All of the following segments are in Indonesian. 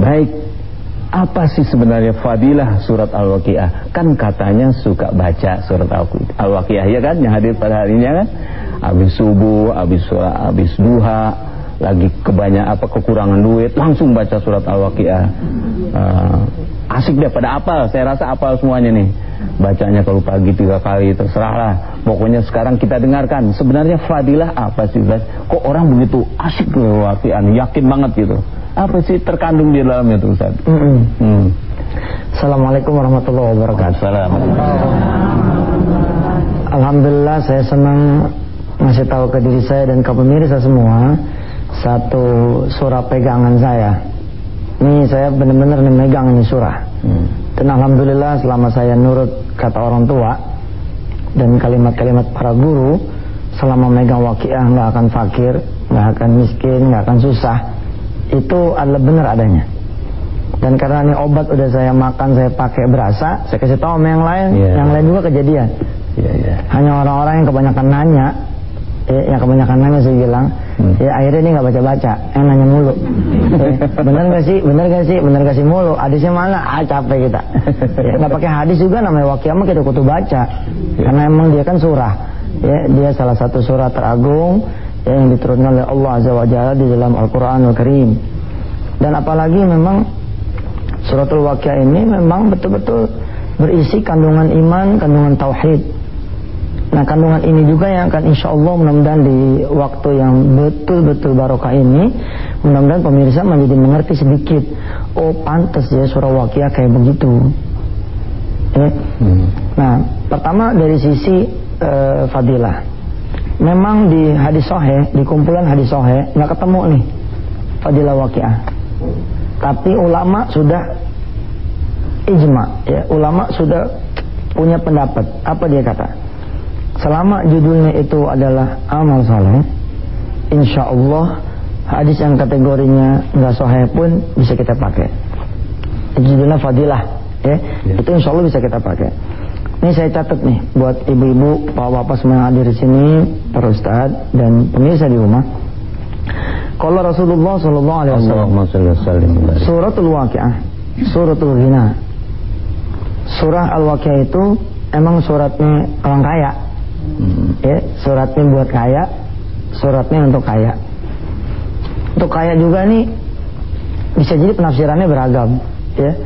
Baik, apa sih sebenarnya fadilah surat Al-Waqiah? Kan katanya suka baca surat Al-Waqiah, ya kan, yang hadir pada hari ini kan. Habis subuh, habis duha, lagi kekurangan duit, langsung baca surat Al-Waqiah. Asik deh, pada apal, saya rasa apal semuanya nih. Bacanya kalau pagi 3 kali, terserahlah. Pokoknya sekarang kita dengarkan sebenarnya fadilah apa sih, Ustaz? Kok orang begitu asik Al-Waqiah, yakin banget gitu. Apa sih terkandung di dalamnya tuh, Ustaz? Assalamualaikum warahmatullahi wabarakatuh. Alhamdulillah, saya senang ngasih tahu ke diri saya dan ke pemirsa semua satu surah pegangan saya. Ini saya benar-benar memegang ini surah. Dan alhamdulillah selama saya nurut kata orang tua dan kalimat-kalimat para guru, selama megang Waqiah nggak akan fakir, nggak akan miskin, nggak akan susah. Itu adalah benar adanya. Dan karena ini obat udah saya makan, saya pakai berasa, saya kasih tahu sama yang lain, yang lain juga kejadian. Hanya orang-orang yang kebanyakan nanya, yang kebanyakan nanya saya bilang, akhirnya ini nggak baca-baca, yang nanya mulu. Bener gak sih mulu. Hadisnya mana? Capek kita. Nggak pakai hadis juga, namanya Waqiah mah kita kudu baca, karena emang dia kan surah. Dia salah satu surah teragung yang diturunkan oleh Allah Azza wa Jalla di dalam Al-Quranul Karim. Dan apalagi memang suratul Waqiah ini memang betul-betul berisi kandungan iman, kandungan tauhid. Nah, kandungan ini juga yang akan insya Allah mudah-mudahan di waktu yang betul-betul barokah ini, mudah-mudahan pemirsa menjadi mengerti sedikit. Oh, pantas ya surah Waqiah kayak begitu. Nah, pertama dari sisi fadilah. Memang di hadis sahih, di kumpulan hadis sahih nggak ketemu nih fadilah Waqiah. Tapi ulama sudah ijma, ya, ulama sudah punya pendapat. Apa dia kata? Selama judulnya itu adalah amal saleh, insya Allah hadis yang kategorinya nggak sahih pun bisa kita pakai. Judulnya fadilah, ya. Itu insya Allah bisa kita pakai. Ini saya catat nih buat ibu-ibu, bapak-bapak semua yang hadir di sini, para ustadz dan pemirsa di rumah. Kalau Rasulullah Sallallahu Alaihi Wasallam, suratul Waqiah, suratul Ghina. Surah Al-Waqiah itu emang suratnya orang kaya. Ya, suratnya buat kaya, suratnya untuk kaya. Untuk kaya juga nih bisa jadi penafsirannya beragam, ya.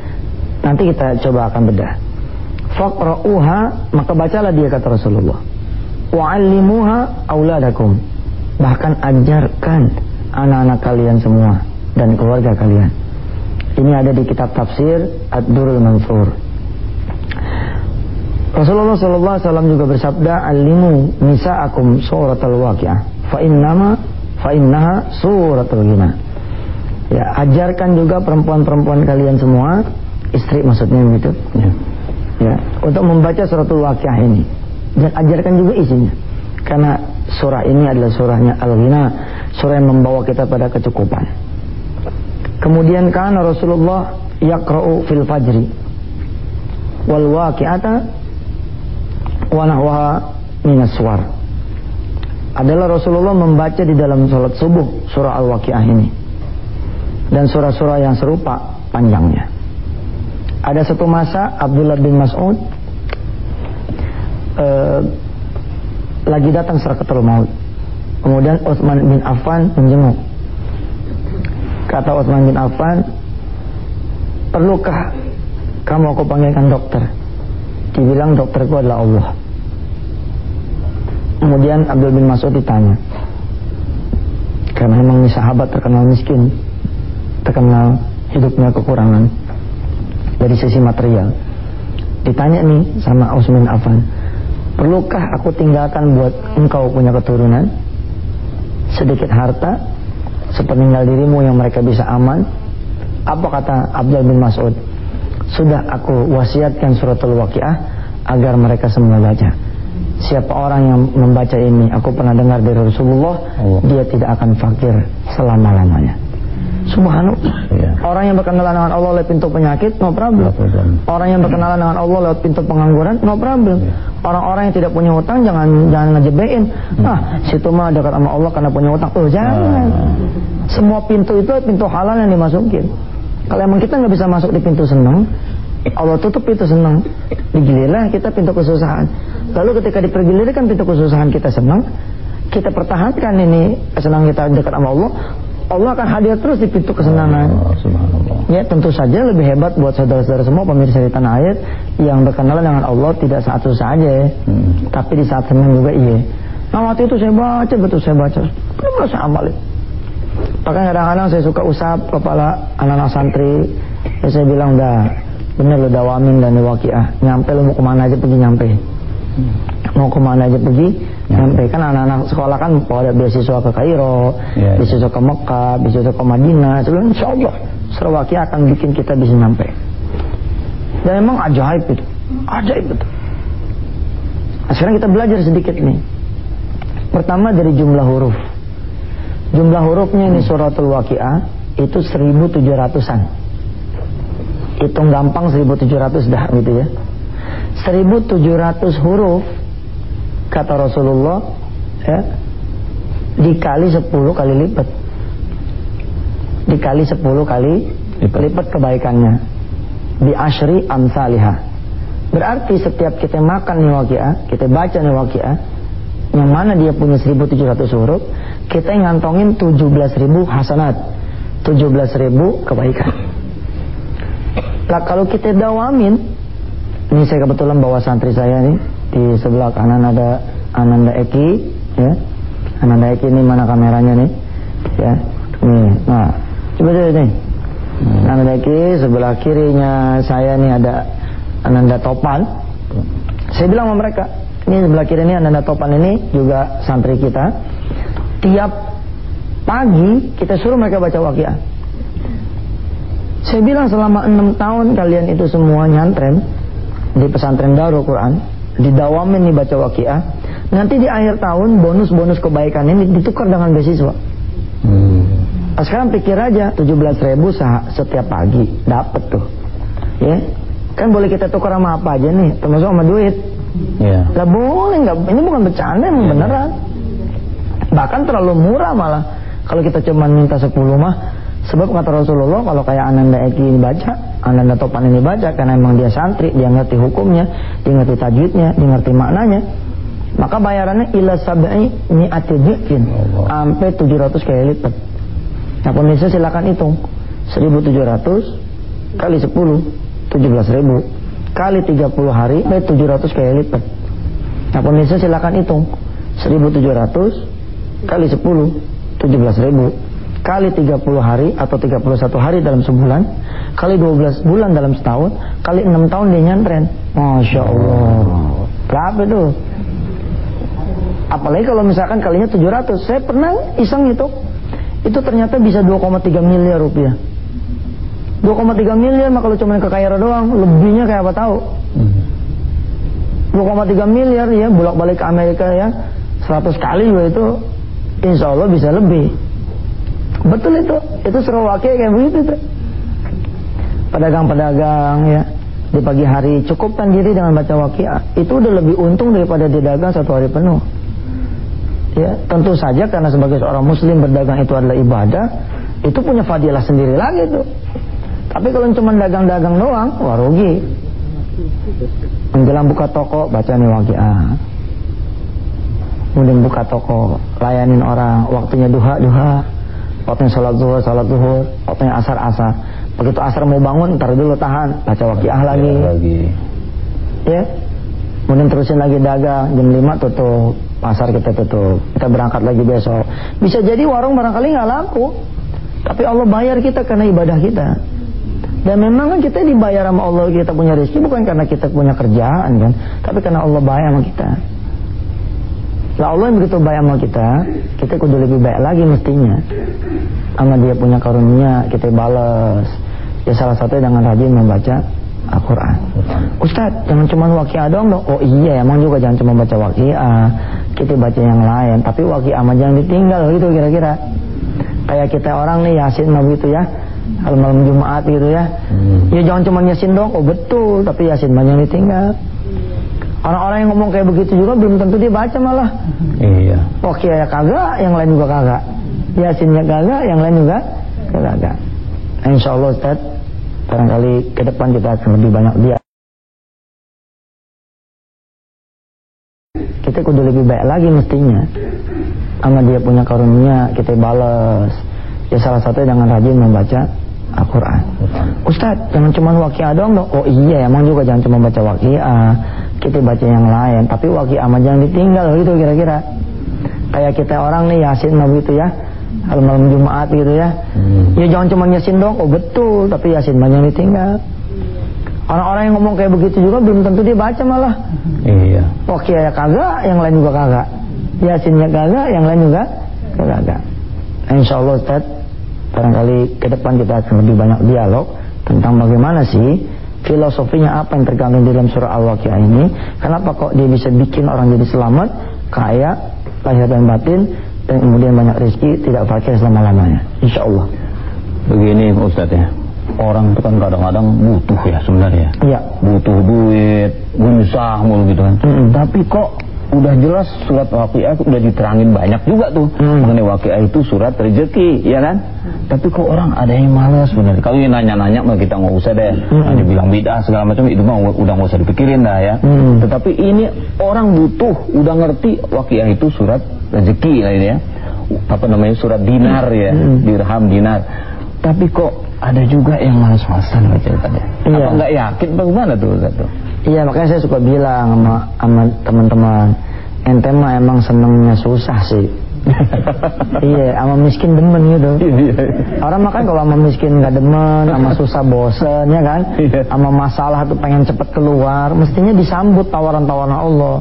Nanti kita coba akan bedah. Faqra'uha, maka bacalah dia, kata Rasulullah. Wa'allimuha auladakum, bahkan ajarkan anak-anak kalian semua dan keluarga kalian. Ini ada di kitab tafsir Ad-Durrul Mansur. Rasulullah SAW juga bersabda, "Allimu nisa'akum suratul Waqiah, fa innaha suratul Ghina." Ya, ajarkan juga perempuan-perempuan kalian semua, istri maksudnya begitu. Ya, untuk membaca suratul Waqiah ini. Dan ajarkan juga isinya. Karena surah ini adalah surahnya Al-Ghina, surah yang membawa kita pada kecukupan. Kemudian kana Rasulullah yaqra'u fil fajri wal waqi'ata wa nahwaha minas suwar. Adalah Rasulullah membaca di dalam salat subuh surah Al-Waqiah ini. Dan surah-surah yang serupa panjangnya. Ada satu masa Abdullah bin Mas'ud lagi datang sakaratul maut. Kemudian Utsman bin Affan menjenguk. Kata Utsman bin Affan, "Perlukah kamu aku panggilkan dokter?" Dibilang dokterku adalah Allah. Kemudian Abdul bin Mas'ud ditanya, karena memang ini sahabat terkenal miskin, terkenal hidupnya kekurangan dari sisi material. Ditanya nih sama Utsman bin Affan, "Perlukah aku tinggalkan buat engkau punya keturunan sedikit harta sepeninggal dirimu yang mereka bisa aman?" Apa kata Abdul bin Mas'ud? "Sudah aku wasiatkan suratul Waqiah agar mereka semua baca. Siapa orang yang membaca ini, aku pernah dengar dari Rasulullah, dia tidak akan fakir selama-lamanya." Subhanallah. Orang yang berkenalan dengan Allah lewat pintu penyakit, no problem. Orang yang berkenalan dengan Allah lewat pintu pengangguran, no problem. Orang-orang yang tidak punya hutang, jangan ngejebein. Situ mah dekat sama Allah karena punya hutang. Jangan. Semua pintu itu pintu halal yang dimasukin. Kalau emang kita nggak bisa masuk di pintu senang, Allah tutup pintu senang, digilirlah kita pintu kesusahan. Lalu ketika dipergilirkan pintu kesusahan kita senang, kita pertahankan ini kesenangan kita dekat sama Allah, Allah akan hadir terus di pintu kesenangan. Ya, tentu saja lebih hebat buat saudara-saudara semua pemirsa di tanah air yang berkenalan dengan Allah tidak saat susah aja, tapi di saat senang juga iya. Nah, waktu itu saya baca, betul saya baca, benar saya amalin. Bahkan kadang-kadang saya suka usap kepala anak-anak santri, ya saya bilang udah bener lo dawamin dan waqiah, nyampe lo mau kemana aja pergi nyampe, mau kemana aja pergi nyampe. Kan anak-anak sekolah kan pada beasiswa ke Kairo, beasiswa ke Mekah, beasiswa ke Madinah, sebelum insya Allah surah waqiah akan bikin kita bisa nyampe. Dan emang ajaib itu, ajaib betul. Nah, sekarang kita belajar sedikit nih. Pertama dari jumlah huruf. Jumlah hurufnya ini suratul waqiah itu 1700-an. Hitung gampang 1700 dah gitu ya. 1700 huruf kata Rasulullah ya, dikali 10 kali lipat. Dikali 10 kali lipat kebaikannya. Bi asyri amsalihah. Berarti setiap kita makan nih waqiah, kita baca nih waqiah, yang mana dia punya 1700 huruf, kita ngantongin 17.000 hasanat, 17.000 kebaikan. Lah kalau kita dawamin, ini saya kebetulan bawa santri saya nih, di sebelah kanan ada Ananda Eki, ya. Ananda Eki ini mana kameranya nih, ya. Nih, nah, coba deh nih. Ananda Eki, sebelah kirinya saya nih ada Ananda Topan. Saya bilang sama mereka, ini sebelah kiri ini Ananda Topan ini juga santri kita. Tiap pagi kita suruh mereka baca waqiah. Saya bilang selama 6 tahun kalian itu semua nyantren di pesantren Darul Quran, didawamin nih baca waqiah. Nanti di akhir tahun bonus-bonus kebaikan ini ditukar dengan beasiswa. Nah, sekarang pikir aja 17.000 setiap pagi dapat tuh, ya kan boleh kita tukar sama apa aja nih, termasuk sama duit. Lah boleh nggak? Ini bukan bercanda, emang beneran. Bahkan terlalu murah malah kalau kita cuma minta 10 mah. Sebab kata Rasulullah kalau kayak Ananda Eki ini baca, Ananda Topan ini baca, karena emang dia santri, dia ngerti hukumnya, dia ngerti tajwidnya, dia ngerti maknanya, maka bayarannya ila sab'i mi'ati dhi'fin, sampai 700 kali lipat. Nah pemirsa silakan hitung 1700 kali 10 17.000 kali 30 hari sampai 700 kali lipat. Nah pemirsa silakan hitung 1700 kali 10 17.000 kali 30 hari atau 31 hari dalam sebulan, kali 12 bulan dalam setahun, kali 6 tahun dia nyantren. Masya Allah, berapa itu? Apalagi kalau misalkan kalinya 700. Saya pernah iseng itu ternyata bisa 2,3 miliar rupiah. 2,3 miliar mah kalau cuma ke Kairo doang, lebihnya kayak apa tahu? 2,3 miliar ya, bolak-balik ke Amerika ya 100 kali juga itu insya Allah bisa lebih. Betul itu surah waqiah kayak begitu tuh. Pedagang-pedagang ya di pagi hari cukupkan diri dengan baca waqiah, itu udah lebih untung daripada dia dagang 1 hari penuh. Ya, tentu saja karena sebagai seorang muslim berdagang itu adalah ibadah, itu punya fadilah sendiri lagi tuh. Tapi kalau cuma dagang-dagang doang, wah rugi. Menjelang buka toko baca nih waqiah. Kemudian buka toko, layanin orang, waktunya duha, waktunya sholat zuhur, waktunya asar. Begitu asar mau bangun, ntar dulu tahan, baca waqiah lagi. Ya. Kemudian terusin lagi dagang, jam 5 tutup, pasar kita tutup, kita berangkat lagi besok. Bisa jadi warung barangkali nggak laku, tapi Allah bayar kita karena ibadah kita. Dan memang kan kita dibayar sama Allah, kita punya rezeki bukan karena kita punya kerjaan kan, tapi karena Allah bayar sama kita. Lah Allah yang begitu baik sama kita kudu lebih baik lagi mestinya. Sama dia punya karunia, kita balas. Ya salah satunya dengan rajin membaca Al-Quran. Ustaz, jangan cuma waqiah doang dong. Oh iya, emang juga jangan cuma baca waqiah, kita baca yang lain. Tapi waqiah mah jangan ditinggal gitu kira-kira. Kayak kita orang nih Yasin mah gitu ya, kalau malam Jumat gitu ya. Ya jangan cuma Yasin doang. Oh betul, tapi Yasin mah jangan ditinggal. Orang-orang yang ngomong kayak begitu juga belum tentu dia baca malah. Iya. Waqiah ya kagak, yang lain juga kagak. Yasinnya kagak, yang lain juga kagak. Insya Allah Ustaz, barangkali ke depan kita akan lebih banyak dia. Kita kudu lebih baik lagi mestinya. Sama dia punya karunia kita balas. Ya salah satunya dengan rajin membaca Al-Quran. Ustadz, jangan cuma waqiah doang dong. Oh iya, emang juga jangan cuma baca waqiah. Kita baca yang lain. Tapi waqiah mah jangan ditinggal gitu kira-kira. Kayak kita orang nih Yasin mah begitu ya. Kalau malam Jumat gitu ya. Ya jangan cuma Yasin dong. Oh betul, tapi Yasin mah jangan ditinggal. Orang-orang yang ngomong kayak begitu juga belum tentu dia baca malah. Iya. Waqiah ya kagak, yang lain juga kagak. Yasinnya kagak, yang lain juga kagak. Insyaallah Ustaz, barangkali ke depan kita akan lebih banyak dialog tentang bagaimana sih filosofinya apa yang terkandung di dalam surah Al-Waqiah ini. Kenapa kok dia bisa bikin orang jadi selamat, kaya, lahir dan batin, dan kemudian banyak rezeki, tidak fakir selama-lamanya. Insyaallah. Begini Ustaz ya, orang itu kan kadang-kadang butuh ya sebenarnya. Iya. Butuh duit, berusaha mulu gitu kan. Tapi kok udah jelas surat Waqiah udah diterangin banyak juga tuh mengenai Waqiah itu surat rezeki, ya kan? Tapi kok orang ada yang malas sebenarnya. Kalau yang nanya-nanya mah kita nggak usah deh, hanya bilang bid'ah segala macam itu mah udah nggak usah dipikirin dah ya. Tetapi ini orang butuh, udah ngerti Waqiah itu surat rezeki lah ini ya. Apa namanya surat dinar ya, dirham dinar. Tapi kok ada juga yang malas-malasan baca tadi. Apa nggak yakin bagaimana tuh Ustaz? Iya, makanya saya suka bilang sama teman-teman, ente mah emang senengnya susah sih. Iya, sama miskin demen gitu. Orang makan kalau sama miskin nggak demen, sama susah bosen ya kan, sama masalah tuh pengen cepet keluar, mestinya disambut tawaran-tawaran Allah.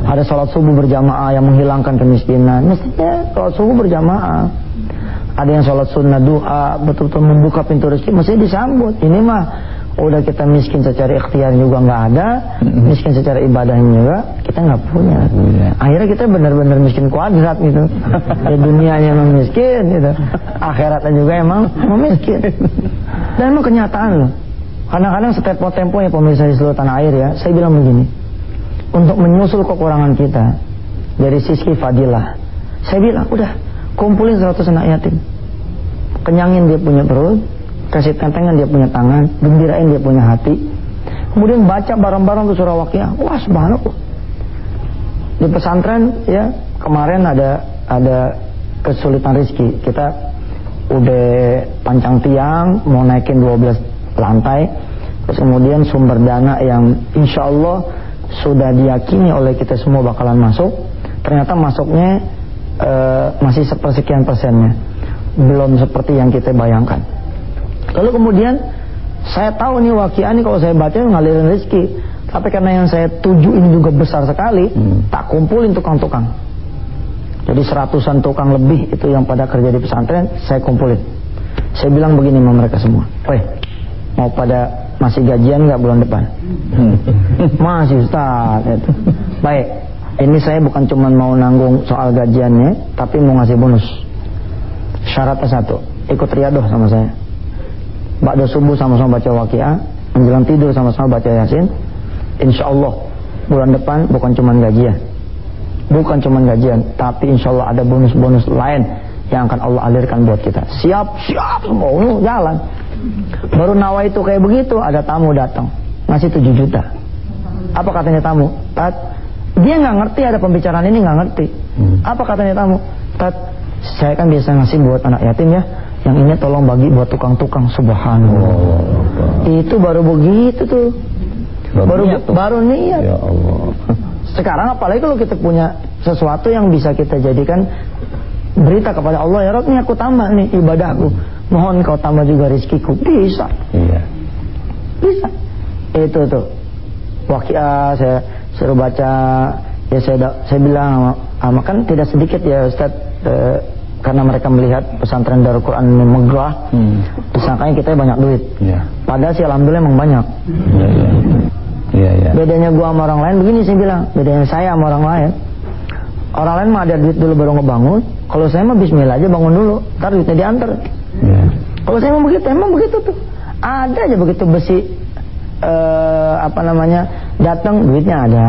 Ada sholat subuh berjamaah yang menghilangkan kemiskinan, mestinya sholat subuh berjamaah. Ada yang sholat sunnah duha betul-betul membuka pintu rezeki, mestinya disambut. Ini mah udah kita miskin secara ikhtiar juga nggak ada, miskin secara ibadahnya juga kita nggak punya. Akhirnya kita benar-benar miskin kuadrat gitu. Ya dunianya emang miskin gitu, akhiratnya juga emang miskin. Dan emang kenyataan loh. Kadang-kadang setiap tempo ya pemirsa di seluruh tanah air ya, saya bilang begini, untuk menyusul kekurangan kita dari sisi fadilah, saya bilang udah kumpulin 100 anak yatim, kenyangin dia punya perut, kasih tentengan dia punya tangan, gembirain dia punya hati, kemudian baca bareng-bareng tuh surah Waqiah. Wah subhanallah. Di pesantren ya kemarin ada kesulitan rezeki, kita udah pancang tiang mau naikin 12 lantai, terus kemudian sumber dana yang insya Allah sudah diyakini oleh kita semua bakalan masuk, ternyata masuknya masih sepersekian persennya, belum seperti yang kita bayangkan. Lalu kemudian saya tahu nih Waqiah ini kalau saya baca ngalirin rezeki, tapi karena yang saya tuju ini juga besar sekali, tak kumpulin tukang-tukang. Jadi 100-an tukang lebih itu yang pada kerja di pesantren, saya kumpulin. Saya bilang begini sama mereka semua, mau pada masih gajian nggak bulan depan? Masih Ustaz. Baik, ini saya bukan cuma mau nanggung soal gajiannya, tapi mau ngasih bonus. Syaratnya satu, ikut riadoh sama saya. Ba'da subuh sama-sama baca Waqiah, menjelang tidur sama-sama baca Yasin. Insya Allah bulan depan bukan cuma gajian, tapi insya Allah ada bonus-bonus lain yang akan Allah alirkan buat kita. Siap semua jalan. Baru nawa itu kayak begitu, ada tamu datang ngasih 7 juta. Apa katanya tamu? Tat, dia nggak ngerti ada pembicaraan ini, nggak ngerti. Apa katanya tamu? Tat, saya kan biasa ngasih buat anak yatim ya, yang ini tolong bagi buat tukang-tukang. Subhanallah. Itu baru begitu tuh. Baru niat. Ya Allah. Sekarang apalagi kalau kita punya sesuatu yang bisa kita jadikan berita kepada Allah, ya Rabb, ini aku tambah nih ibadahku, mohon kau tambah juga rezekiku. Bisa. Bisa. Itu tuh Waqiah saya suruh baca, ya saya bilang sama kan tidak sedikit ya Ustaz, karena mereka melihat pesantren Darul Quran ini megah, disangkanya kita banyak duit. Padahal sih alhamdulillah emang banyak. Bedanya gua sama orang lain begini, saya bilang, bedanya saya sama orang lain. Orang lain mah ada duit dulu baru ngebangun. Kalau saya mah bismillah aja bangun dulu, ntar duitnya diantar. Kalau saya mah begitu, emang begitu tuh. Ada aja begitu besi datang duitnya ada.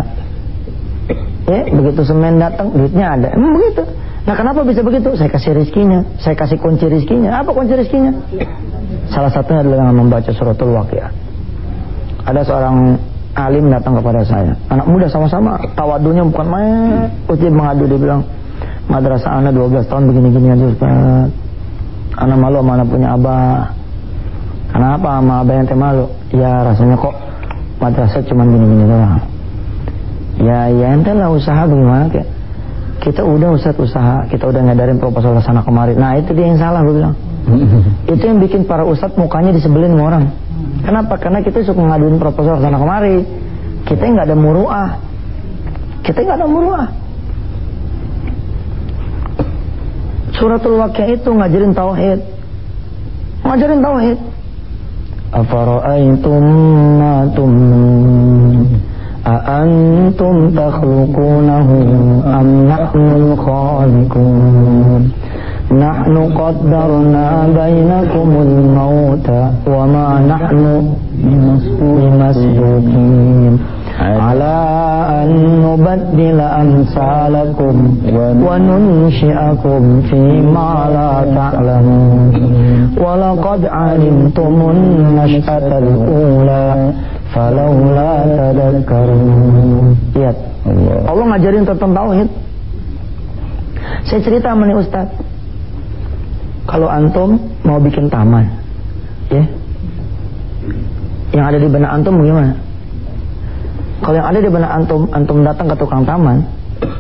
Ya, begitu semen datang duitnya ada. Emang begitu. Nah, kenapa bisa begitu? Saya kasih rezekinya, saya kasih kunci rezekinya. Apa kunci rezekinya? Salah satunya adalah dengan membaca suratul Waqiah. Ada seorang alim datang kepada saya, anak muda sama-sama, tawadunya bukan main. Dia mengadu, dia bilang, madrasah anak 12 tahun begini-gini aja Ustaz. Anak malu sama anak punya abah. Kenapa sama abah yang malu? Ya rasanya kok madrasah cuma gini-gini doang. Ya ente lah usaha bagaimana kayak. Kita udah Ustaz usaha, kita udah ngadarin proposal sana kemari. Nah itu dia yang salah, gue bilang. Itu yang bikin para ustadz mukanya disebelin sama orang. Kenapa? Karena kita suka ngaduin proposal sana kemari. Kita nggak ada muruah. Suratul Waqiah itu ngajarin tauhid. Afara'aitum ma tumnun a'antum takhluqunahu am nahnul khaliqun nahnu qaddarna bainakumul mauta wa ma nahnu bimasbuqin ala an nubaddila amsalakum wa nunshi'akum fi ma la ta'lamun wa laqad 'alimtumun nash'atal ula falawla tadhakkarun. Lihat, Allah ngajarin tentang tauhid. Saya cerita sama nih Ustaz, kalau antum mau bikin taman, ya, yang ada di benak antum bagaimana? Kalau yang ada di benak antum datang ke tukang taman,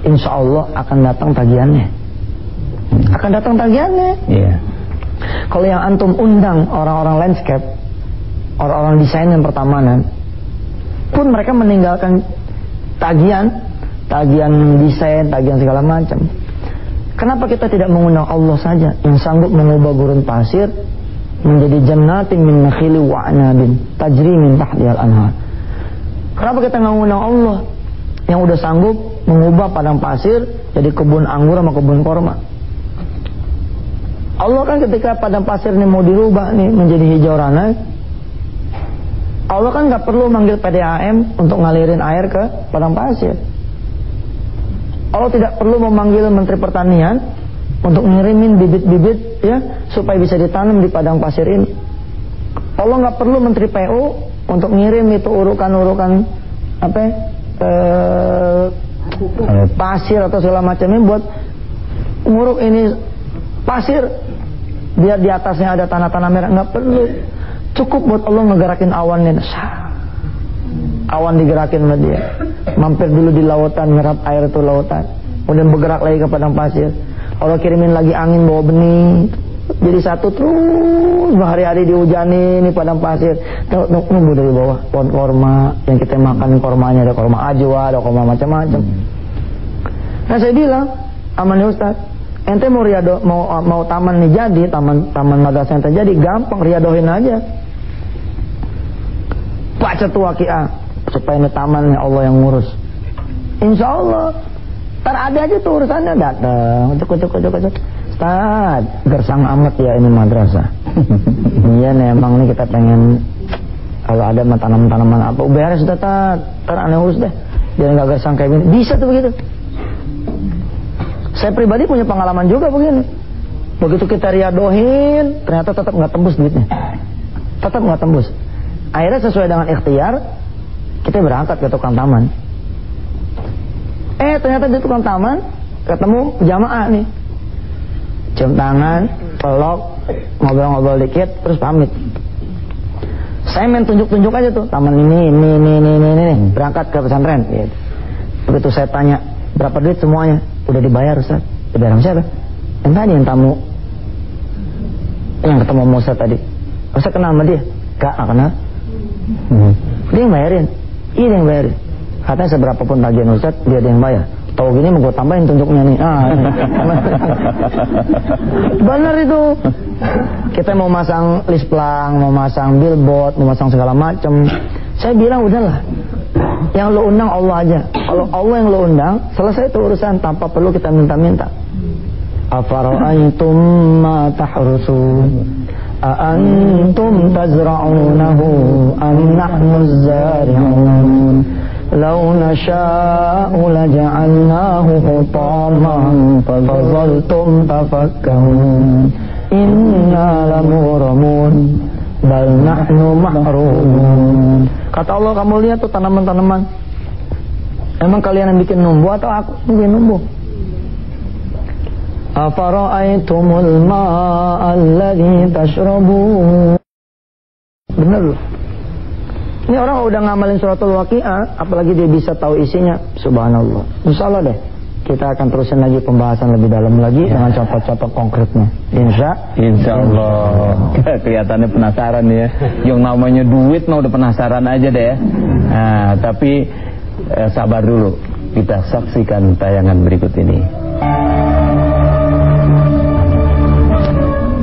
insya Allah akan datang tagihannya. Yeah. Kalau yang antum undang orang-orang landscape, orang-orang desain dan pertamanan, pun mereka meninggalkan tagihan desain, tagihan segala macam. Kenapa kita tidak mengundang Allah saja yang sanggup mengubah gurun pasir menjadi jannatin min nakhili wa anabin tajri min tahtihal anhar? Kenapa kita nggak mengundang Allah yang udah sanggup mengubah padang pasir jadi kebun anggur sama kebun korma? Allah kan ketika padang pasir ini mau dirubah nih menjadi hijau ranai, Allah kan nggak perlu manggil PDAM untuk ngalirin air ke padang pasir. Allah tidak perlu memanggil Menteri Pertanian untuk ngirimin bibit-bibit ya supaya bisa ditanam di padang pasir ini. Allah nggak perlu Menteri PU untuk ngirim itu urukan-urukan pasir atau segala macamnya buat nguruk ini pasir biar di atasnya ada tanah-tanah merah. Nggak perlu. Cukup buat Allah ngegerakin awannya. Awan digerakin sama dia. Mampir dulu di lautan, nyerap air itu lautan. Kemudian bergerak lagi ke padang pasir. Allah kirimin lagi angin bawa benih. Jadi satu terus berhari-hari dihujani ini padang pasir. Nunggu dari bawah pohon korma yang kita makan, kormanya ada korma ajwa, ada korma macam-macam. Nah saya bilang, aman Ustaz, ente mau riado, mau taman nih jadi, taman madrasah yang terjadi, gampang riadohin aja. Baca tuh Waqiah supaya ini taman Allah yang ngurus. Insya Allah ntar ada aja tuh urusannya, datang cuk. Ustaz, gersang amat ya ini madrasah. Iya nih emang nih kita pengen kalau ada tanaman-tanaman apa beres sudah ntar aneh urus deh. Biar nggak gersang kayak gini. Bisa tuh begitu. Saya pribadi punya pengalaman juga begini. Begitu kita riadohin, ternyata tetap nggak tembus duitnya. Tetap nggak tembus. Akhirnya sesuai dengan ikhtiar, kita berangkat ke tukang taman. Ternyata di tukang taman ketemu jamaah nih. Cium tangan, pelok, ngobrol-ngobrol dikit, terus pamit. Saya main tunjuk-tunjuk aja tuh, taman ini, berangkat ke pesantren. Gitu. Begitu saya tanya, berapa duit semuanya? Udah dibayar Ustaz. Dibayar sama siapa? Yang tadi, yang tamu. Yang ketemu Musa tadi. Ustaz kenal sama dia? Gak kenal. Dia yang bayarin. Iya dia yang bayarin. Katanya seberapapun tagihan Ustaz, dia yang bayar. Tahu gini mau gue tambahin tunjuknya nih. Bener itu. Kita mau masang list plang, mau masang billboard, mau masang segala macam. Saya bilang udahlah. Yang lo undang Allah aja. Kalau Allah yang lo undang, selesai itu urusan tanpa perlu kita minta-minta. Afara'aitum ma tahrusun a'antum tazra'unahu am nahnu zari'un law nasha'u laja'alnahu hutaman fazaltum tafakkarun inna lamuramun bal nahnu mahrumun. Kata Allah, kamu lihat tuh tanaman-tanaman. Emang kalian yang bikin numbuh atau aku yang bikin numbuh? Afara'aitumul ma'a alladhi tashrabun. Bener loh. Ini orang udah ngamalin suratul Waqiah, apalagi dia bisa tahu isinya. Subhanallah. Insyaallah deh kita akan terusin lagi pembahasan lebih dalam lagi dengan contoh-contoh konkretnya. Insyaallah. Kelihatannya penasaran ya. Yang namanya duit udah penasaran aja deh ya. Nah, tapi sabar dulu. Kita saksikan tayangan berikut ini.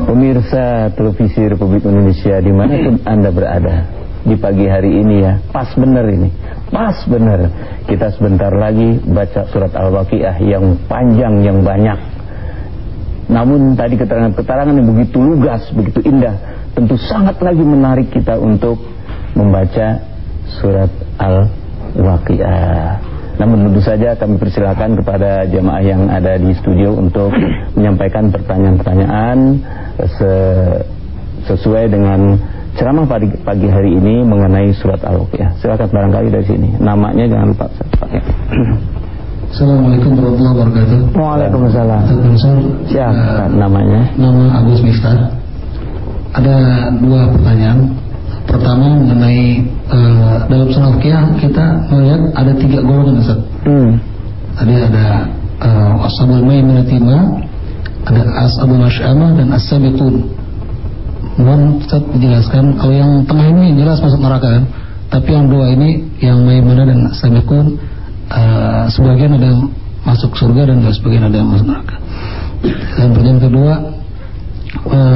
Pemirsa televisi Republik Indonesia dimanapun Anda berada di pagi hari ini ya, pas bener ini, pas bener. Kita sebentar lagi baca surat Al-Waqiah yang panjang, yang banyak. Namun tadi keterangan-keterangan yang begitu lugas, begitu indah, tentu sangat lagi menarik kita untuk membaca surat Al-Waqiah. Namun tentu saja kami persilakan kepada jemaah yang ada di studio untuk menyampaikan pertanyaan-pertanyaan sesuai dengan ceramah pagi hari ini mengenai surat Al-Waqiah. Silakan barangkali dari sini. Namanya jangan lupa pakai. Assalamualaikum warahmatullahi wabarakatuh. Waalaikumsalam. Siapa namanya? Nama Agus Miftah. Ada dua pertanyaan. Pertama mengenai dalam surah Al-Waqiah kita melihat ada 3 golongan, Ustaz. Tadi ada ashabul maimanati ma, ada ashabul masy'amah dan as-sabiqun. Mohon Ustaz dijelaskan, kalau yang tengah ini jelas masuk neraka kan, tapi yang dua ini yang maimanah dan as-sabiqun sebagian ada yang masuk surga dan sebagian ada yang masuk neraka. Dan pertanyaan kedua,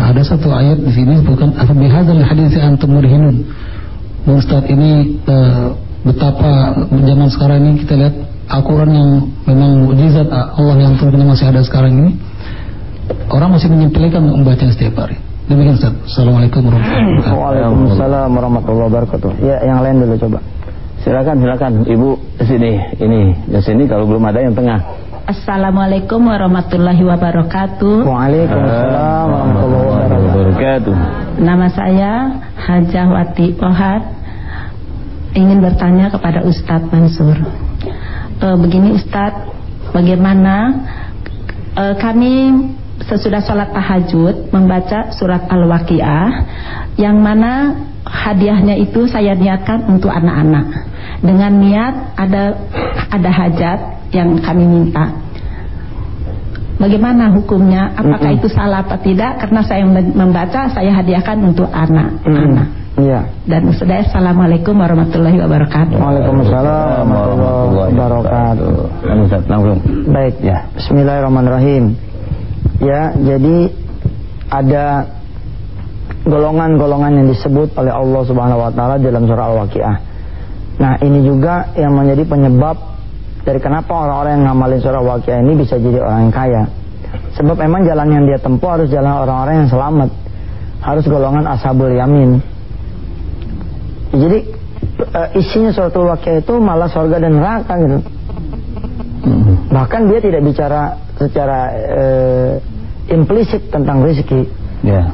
ada satu ayat di sini bukan afabihadzal hadits antum mudhinun. Ustaz, ini betapa zaman sekarang ini kita lihat Al-Quran yang memang mukjizat Allah yang turunnya masih ada sekarang ini, orang masih menyepelekan membaca setiap hari. Demikian Ustaz. Assalamualaikum warahmatullahi wabarakatuh. Waalaikumsalam warahmatullahi wabarakatuh. Ya, yang lain dulu coba. Silakan Ibu sini. Ini di sini kalau belum ada yang tengah. Assalamualaikum warahmatullahi wabarakatuh. Waalaikumsalam warahmatullahi wabarakatuh. Nama saya Hajah Wati Ohad. Ingin bertanya kepada Ustadz Mansur. Begini Ustadz, bagaimana kami sesudah sholat tahajud membaca surat Al-Waqiah, yang mana hadiahnya itu saya niatkan untuk anak-anak dengan niat ada hajat yang kami minta. Bagaimana hukumnya? Apakah itu salah atau tidak? Karena saya membaca, saya hadiahkan untuk anak-anak. Iya. Dan sudah. Assalamualaikum warahmatullahi wabarakatuh. Waalaikumsalam warahmatullahi wabarakatuh. Langsung. Baik ya. Bismillahirrahmanirrahim. Ya, jadi ada golongan-golongan yang disebut oleh Allah Subhanahu wa taala dalam surah Al-Waqiah. Nah, ini juga yang menjadi penyebab dari kenapa orang-orang yang ngamalin surah Al-Waqiah ini bisa jadi orang yang kaya. Sebab memang jalan yang dia tempuh harus jalan orang-orang yang selamat. Harus golongan ashabul yamin. Jadi isinya surah Al-Waqiah itu malah surga dan neraka gitu. Bahkan dia tidak bicara secara implisit tentang rezeki.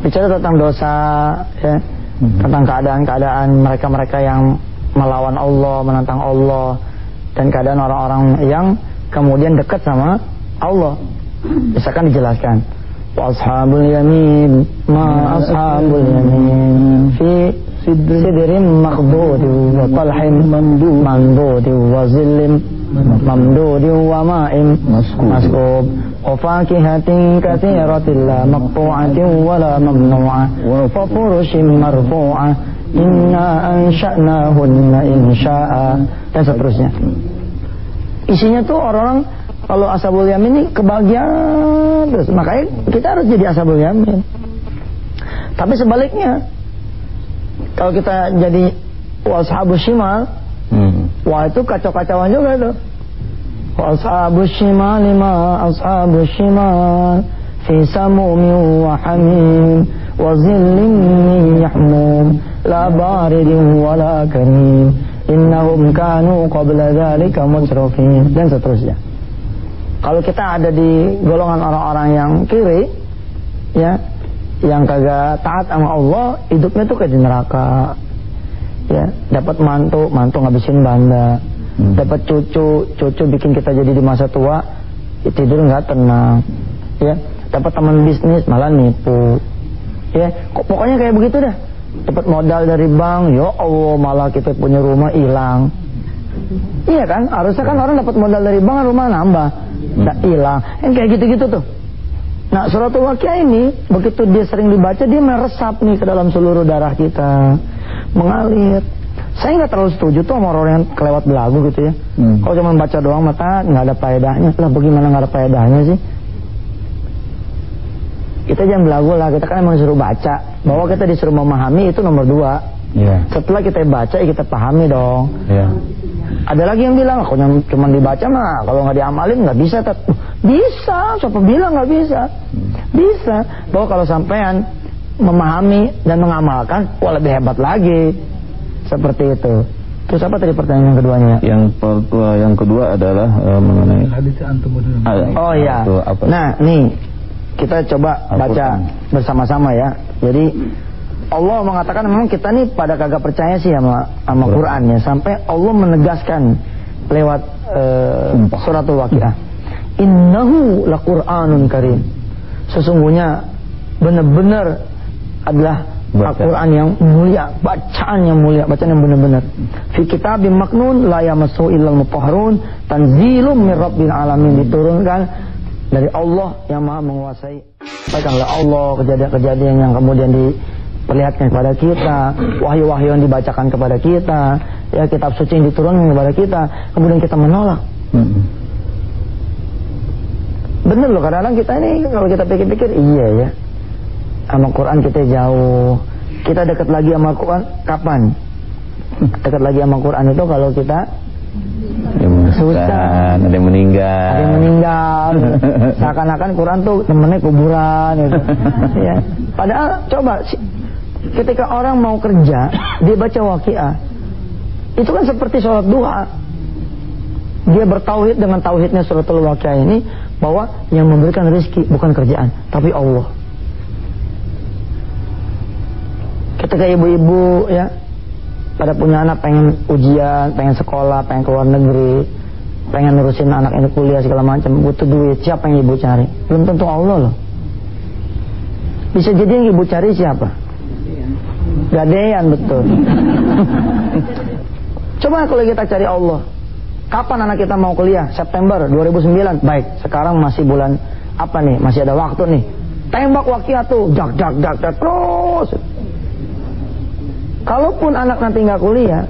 Bicara tentang dosa, ya, tentang keadaan-keadaan mereka-mereka yang melawan Allah, menentang Allah, dan keadaan orang-orang yang kemudian dekat sama Allah. Misalkan dijelaskan, wa ashabul yamin ma ashabul yamin fi sidrin makhdud wa talhin mandud wa zillim mamdud wa ma'in maskub wa fakihatin katsiratin la maqtu'atin wa la mamnu'ah wa furushin marfu'ah inna ansha'nahunna insya'a, dan seterusnya. Isinya tuh orang-orang kalau ashabul yamin ini kebahagiaan terus. Makanya kita harus jadi ashabul yamin. Tapi sebaliknya, kalau kita jadi ashabus shimal, wah itu kacau-kacauan juga tuh. Ashabus shimal lima ashabus shimal fi samumin wa hamim wa zillin min yahmum la baridin wa la karim innahum kanu qabla dhalika mutrafin, dan seterusnya. Kalau kita ada di golongan orang-orang yang kiri, ya, yang kagak taat sama Allah, hidupnya tuh kayak di neraka. Ya, dapat mantu ngabisin banda. Dapat cucu bikin kita jadi di masa tua tidur nggak tenang. Ya, dapat teman bisnis malah nipu. Ya, pokoknya kayak begitu dah. Dapat modal dari bank, ya Allah malah kita punya rumah hilang. Iya kan? Harusnya kan orang dapat modal dari bank, rumah nambah, hilang. Kayak gitu-gitu tuh. Nah, suratul Waqiah ini begitu dia sering dibaca, dia meresap nih ke dalam seluruh darah kita, mengalir. Saya nggak terlalu setuju tuh sama orang yang kelewat belagu gitu ya. Kalau cuma baca doang mata nggak ada faedahnya. Lah bagaimana nggak ada faedahnya sih? Kita jangan belagu lah. Kita kan emang disuruh baca. Bahwa kita disuruh memahami itu nomor 2. Setelah kita baca ya kita pahami dong. Ada lagi yang bilang aku cuma dibaca mah kalau nggak diamalin nggak bisa. Bisa. Siapa bilang nggak bisa? Bisa. Bahwa kalau sampean memahami dan mengamalkan, wah lebih hebat lagi. Seperti itu. Terus apa tadi pertanyaan yang keduanya? Yang kedua adalah mengenai oh iya. Nah, nih kita coba baca bersama-sama ya. Jadi Allah mengatakan memang kita nih pada kagak percaya sih sama Quran ya, sampai Allah menegaskan lewat suratul Waqiah. Innahu laqur'anun karim. Sesungguhnya benar-benar adalah Al-Quran yang mulia, bacaan yang mulia, bacaan yang benar-benar. Fi kitabim maknun la yamassuhu illal mutahharun, tanzilum mir rabbil alamin, diturunkan dari Allah yang Maha menguasai. Baiklah Allah kejadian-kejadian yang kemudian diperlihatkan kepada kita, wahyu-wahyu yang dibacakan kepada kita, ya kitab suci yang diturunkan kepada kita, kemudian kita menolak. Bener loh, kadang-kadang kita ini kalau kita pikir-pikir iya ya. Sama Quran kita jauh. Kita dekat lagi sama Quran kapan? Dekat lagi sama Quran itu kalau kita susah, ada yang meninggal. Seakan-akan Quran tuh temennya kuburan gitu. Ya. Padahal coba ketika orang mau kerja, dia baca Waqiah. Itu kan seperti sholat duha. Dia bertauhid dengan tauhidnya suratul Waqiah ini, bahwa yang memberikan rezeki bukan kerjaan, tapi Allah. Ketika ibu-ibu ya pada punya anak pengen ujian, pengen sekolah, pengen keluar negeri, pengen nurusin anak ini kuliah segala macam, butuh duit, siapa yang ibu cari? Belum tentu Allah loh. Bisa jadi yang ibu cari siapa? Gadean, betul. Coba kalau kita cari Allah, kapan anak kita mau kuliah? September 2009. Baik, sekarang masih bulan apa nih? Masih ada waktu nih. Tembak Waqiah tuh, jak terus. Kalaupun anak nanti nggak kuliah,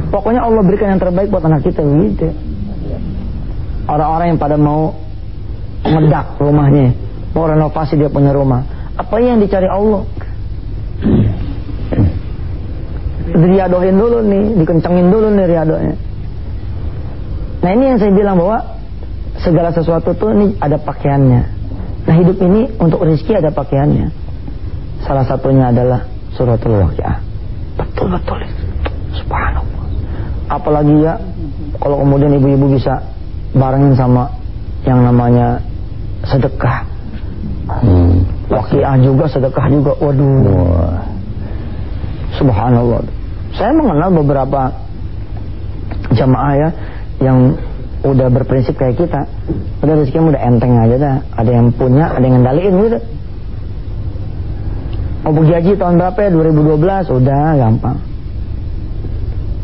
pokoknya Allah berikan yang terbaik buat anak kita gitu. Orang-orang yang pada mau ngedak rumahnya, mau renovasi dia punya rumah, apa yang dicari Allah? Diriadohin dulu nih, dikencengin dulu nih riadonya. Nah ini yang saya bilang bahwa segala sesuatu tuh ini ada pakaiannya. Nah hidup ini untuk rezeki ada pakaiannya. Salah satunya adalah suratul Waqiah. Betul-betul itu. Subhanallah. Apalagi ya kalau kemudian ibu-ibu bisa barengin sama yang namanya sedekah. Waqiah juga, sedekah juga. Waduh. Subhanallah. Saya mengenal beberapa jamaah ya yang udah berprinsip kayak kita. Udah rezekinya udah enteng aja dah. Ada yang punya, ada yang ngendaliin gitu. Mau pergi haji tahun berapa ya? 2012. Udah gampang.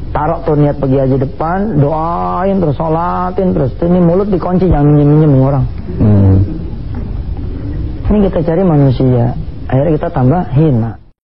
Taruh tuh niat pergi haji depan, doain terus, sholatin terus. Ini mulut dikunci, jangan minjem-minjem orang. Ini kita cari manusia, akhirnya kita tambah hina.